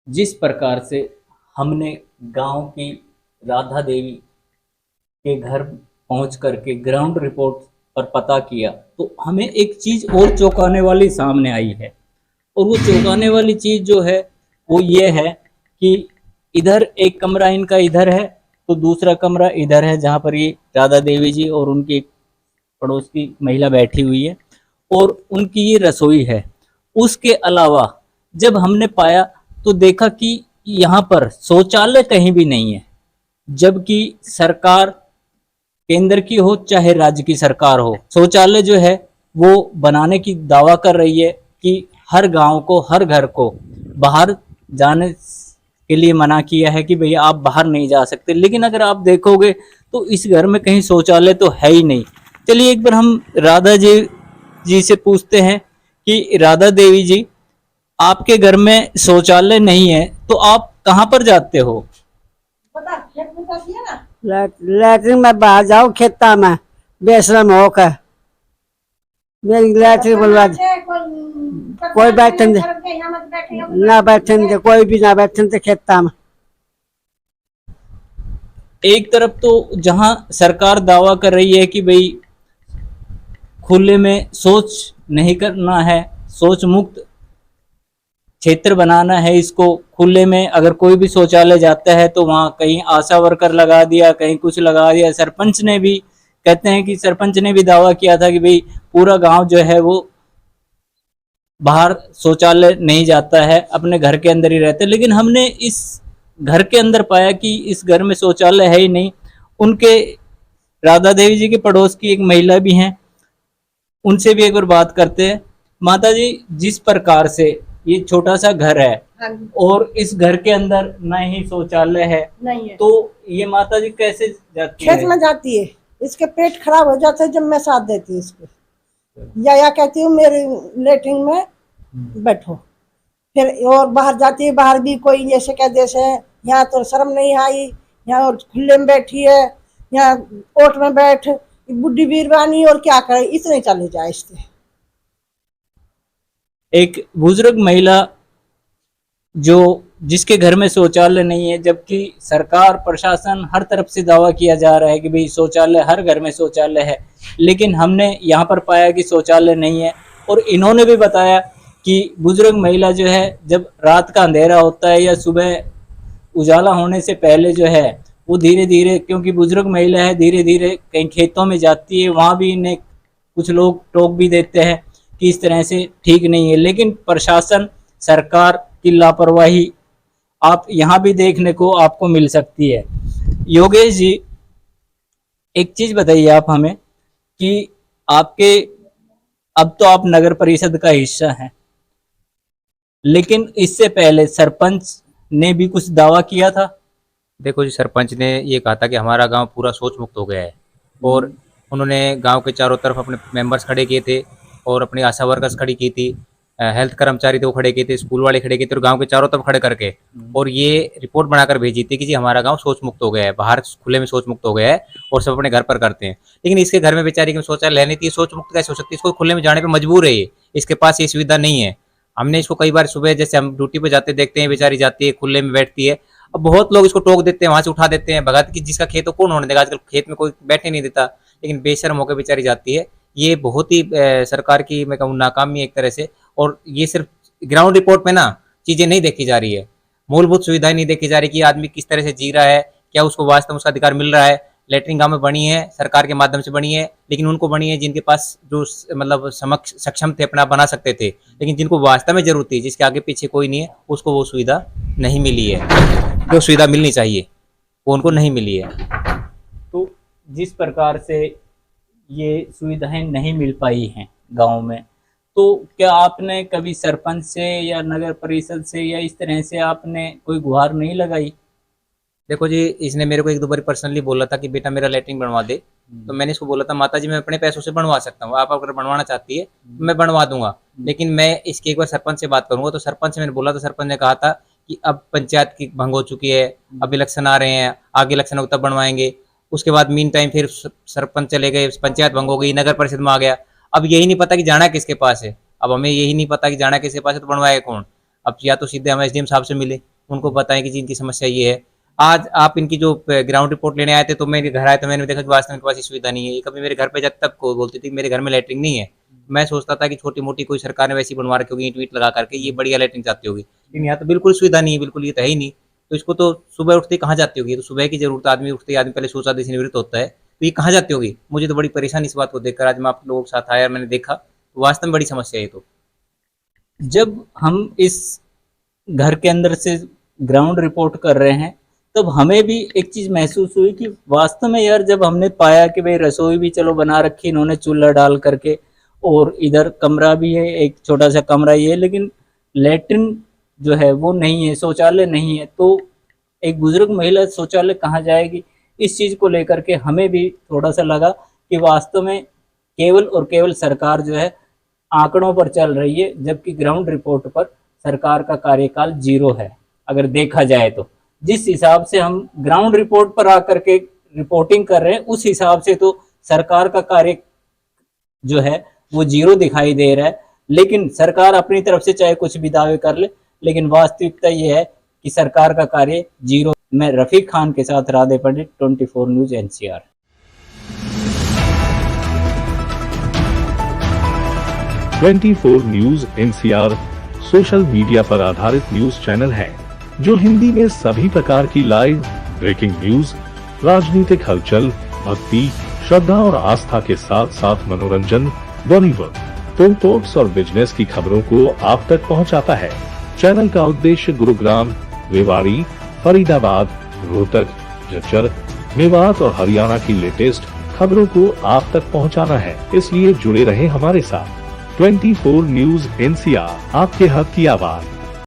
जिस प्रकार से हमने गांव की राधा देवी के घर पहुंच करके ग्राउंड रिपोर्ट पर पता किया, तो हमें एक चीज और चौंकाने वाली सामने आई है। और वो चौंकाने वाली चीज जो है वो ये है कि इधर एक कमरा इनका इधर है, तो दूसरा कमरा इधर है जहाँ पर ये राधा देवी जी और उनकी एक पड़ोस की महिला बैठी हुई है, और उनकी ये रसोई है। उसके अलावा जब हमने पाया तो देखा कि यहाँ पर शौचालय कहीं भी नहीं है, जबकि सरकार केंद्र की हो चाहे राज्य की सरकार हो, शौचालय जो है वो बनाने की दावा कर रही है कि हर गांव को, हर घर को बाहर जाने के लिए मना किया है कि भैया आप बाहर नहीं जा सकते। लेकिन अगर आप देखोगे तो इस घर में कहीं शौचालय तो है ही नहीं। चलिए एक बार हम राधा जी से पूछते हैं कि राधा देवी जी, आपके घर में शौचालय नहीं है तो आप कहाँ पर जाते हो? लैट्रिन में बाहर जाओ खेता में बेशरम होकर मेरी लैट्रिन बुलवा कोई बैठन दे ना बैठन दे कोई भी ना बैठन दे खेता में। एक तरफ तो जहां सरकार दावा कर रही है कि भाई खुले में शौच नहीं करना है, शौच मुक्त क्षेत्र बनाना है, इसको खुले में अगर कोई भी शौचालय जाता है तो वहां कहीं आशा वर्कर लगा दिया, कहीं कुछ लगा दिया। सरपंच ने भी, कहते हैं कि सरपंच ने भी दावा किया था कि भाई पूरा गांव जो है वो बाहर शौचालय नहीं जाता है, अपने घर के अंदर ही रहते हैं। लेकिन हमने इस घर के अंदर पाया कि इस घर में शौचालय है ही नहीं। उनके राधा देवी जी के पड़ोस की एक महिला भी हैं, उनसे भी एक बार बात करते हैं। माता जी, जिस प्रकार से ये छोटा सा घर है और इस घर के अंदर न ही शौचालय है, नहीं है तो ये माता जी कैसे जाती खेत है? में जाती है, इसके पेट खराब हो जाता है जब मैं साथ देती हूँ इसको, या कहती हूँ मेरे लेटरिन में बैठो। फिर और बाहर जाती है, बाहर भी कोई जैसे कह जैसे यहाँ तो शर्म नहीं आई, यहाँ और खुले में बैठी है, यहाँ ओट में बैठ, बुढ़ी बीरवानी और क्या करे, इतने चले जाए इससे। एक बुजुर्ग महिला जो जिसके घर में शौचालय नहीं है, जबकि सरकार प्रशासन हर तरफ से दावा किया जा रहा है कि भाई शौचालय, हर घर में शौचालय है, लेकिन हमने यहाँ पर पाया कि शौचालय नहीं है। और इन्होंने भी बताया कि बुजुर्ग महिला जो है, जब रात का अंधेरा होता है या सुबह उजाला होने से पहले जो है वो धीरे धीरे, क्योंकि बुजुर्ग महिला है, धीरे धीरे कहीं खेतों में जाती है, वहाँ भी इन्हें कुछ लोग टोक भी देते हैं कि इस तरह से ठीक नहीं है। लेकिन प्रशासन, सरकार की लापरवाही आप यहाँ भी देखने को आपको मिल सकती है। योगेश जी, एक चीज बताइए आप हमें कि आपके, अब तो आप नगर परिषद का हिस्सा हैं, लेकिन इससे पहले सरपंच ने भी कुछ दावा किया था। देखो जी, सरपंच ने ये कहा था कि हमारा गांव पूरा शौच मुक्त हो गया है, और उन्होंने गांव के चारों तरफ अपने मेंबर्स खड़े किए थे और अपनी आशा वर्कर्स खड़ी की थी, हेल्थ कर्मचारी थे वो खड़े किए थे, स्कूल वाले खड़े किए थे, और गांव के चारों तरफ खड़े करके और ये रिपोर्ट बनाकर भेजी थी कि जी हमारा गांव शौच मुक्त हो गया है, बाहर खुले में शौच मुक्त हो गया है और सब अपने घर पर करते हैं। लेकिन इसके घर में बेचारी की शौचालय नहीं थी, शौच मुक्त कैसे हो सकती है? इसको खुले में जाने पर मजबूर है, ये इसके पास ये सुविधा नहीं है। हमने इसको कई बार सुबह जैसे हम ड्यूटी पे जाते देखते हैं, बेचारी जाती है खुले में बैठती है। अब बहुत लोग इसको टोक देते हैं, वहां से उठा देते हैं, भगात की जिसका खेत हो कौन होने देगा, आजकल खेत में कोई बैठने नहीं देता, लेकिन बेशर्म होकर बेचारी जाती है। ये बहुत ही सरकार की मैं कहूँ नाकामी एक तरह से। और ये सिर्फ ग्राउंड रिपोर्ट में ना चीजें नहीं देखी जा रही है, मूलभूत सुविधाएं नहीं देखी जा रही कि आदमी किस तरह से जी रहा है, क्या उसको वास्तव में उसका अधिकार मिल रहा है। लेटरिन गांव में बनी है, सरकार के माध्यम से बनी है, लेकिन उनको बनी है जिनके पास जो मतलब सक्षम थे, अपना बना सकते थे, लेकिन जिनको वास्तव में जरूरत थी, जिसके आगे पीछे कोई नहीं है, उसको वो सुविधा नहीं मिली है। जो सुविधा मिलनी चाहिए वो उनको नहीं मिली है। तो जिस प्रकार से ये सुविधाएं नहीं मिल पाई हैं गांव में, तो क्या आपने कभी सरपंच से या नगर परिषद से या इस तरह से आपने कोई गुहार नहीं लगाई? देखो जी, इसने मेरे को एक दो बार पर्सनली बोला था कि बेटा मेरा लेटरिन बनवा दे, तो मैंने इसको बोला था माता जी मैं अपने पैसों से बनवा सकता हूँ, आप अगर बनवाना चाहती है तो मैं बनवा दूंगा, लेकिन मैं इसकी एक बार सरपंच से बात करूंगा। तो सरपंच से मैंने बोला था, सरपंच ने कहा था कि अब पंचायत की भंग हो चुकी है, अब इलेक्शन आ रहे हैं, आगे इलेक्शन हो तब बनवाएंगे। उसके बाद मीन टाइम फिर सरपंच चले गए, पंचायत भंग हो गई, नगर परिषद में आ गया। अब यही नहीं पता कि जाना किसके पास है, अब हमें यही नहीं पता कि जाना किसके पास है, तो बनवाएगा कौन? अब या तो सीधे हम एसडीएम साहब से मिले, उनको बताएं कि जी इनकी समस्या ये है। आज आप इनकी जो ग्राउंड रिपोर्ट लेने आए थे तो मेरे घर आए तो मैंने देखा कि वास्तव में इनके पास ये सुविधा नहीं है। ये कभी मेरे घर पे जब तक को बोलती थी मेरे घर में लैट्रिन नहीं है, मैं सोचता था कि छोटी मोटी कोई सरकार ने वैसी बनवा रखी होगी ईंट वीट लगा करके, ये बढ़िया लैट्रिन चाहती होगी, लेकिन यहाँ तो बिल्कुल सुविधा नहीं है, बिल्कुल ये तो है ही नहीं। तो इसको तो सुबह उठते ही कहाँ जाती होगी, तो सुबह की जरूरत, आदमी उठते ही आदमी पहले शौचालय से निवृत्त होता है, तो ये कहाँ जाती होगी। मुझे तो बड़ी परेशानी इस बात को देखकर, आज मैं आप लोगों के साथ आया, मैंने देखा तो वास्तव में बड़ी समस्या है। तो जब हम इस घर के अंदर से ग्राउंड रिपोर्ट कर रहे हैं तब हमें भी एक चीज महसूस हुई कि वास्तव में यार, जब हमने पाया कि भाई रसोई भी चलो बना रखी इन्होंने चूल्हा डाल करके, और इधर कमरा भी है, एक छोटा सा कमरा ही है, लेकिन लैट्रिन जो है वो नहीं है, शौचालय नहीं है, तो एक बुजुर्ग महिला शौचालय कहाँ जाएगी। इस चीज को लेकर के हमें भी थोड़ा सा लगा कि वास्तव में केवल और केवल सरकार जो है आंकड़ों पर चल रही है, जबकि ग्राउंड रिपोर्ट पर सरकार का कार्यकाल 0 है। अगर देखा जाए तो जिस हिसाब से हम ग्राउंड रिपोर्ट पर आकर के रिपोर्टिंग कर रहे हैं, उस हिसाब से तो सरकार का कार्य जो है वो 0 दिखाई दे रहा है। लेकिन सरकार अपनी तरफ से चाहे कुछ भी दावे कर ले, लेकिन वास्तविकता ये है कि सरकार का कार्य 0। मैं रफीक खान के साथ राधे पंडित, 24 news NCR। 24 news NCR social media पर आधारित न्यूज चैनल है जो हिंदी में सभी प्रकार की लाइव ब्रेकिंग न्यूज, राजनीतिक हलचल, भक्ति, श्रद्धा और आस्था के साथ साथ मनोरंजन, बॉलीवुड, फिल्म टॉक्स और बिजनेस की खबरों को आप तक पहुंचाता है। चैनल का उद्देश्य गुरुग्राम, रेवाड़ी, फरीदाबाद, रोहतक, झज्जर, मेवात और हरियाणा की लेटेस्ट खबरों को आप तक पहुंचाना है, इसलिए जुड़े रहें हमारे साथ। 24 न्यूज NCR, आपके हक की आवाज।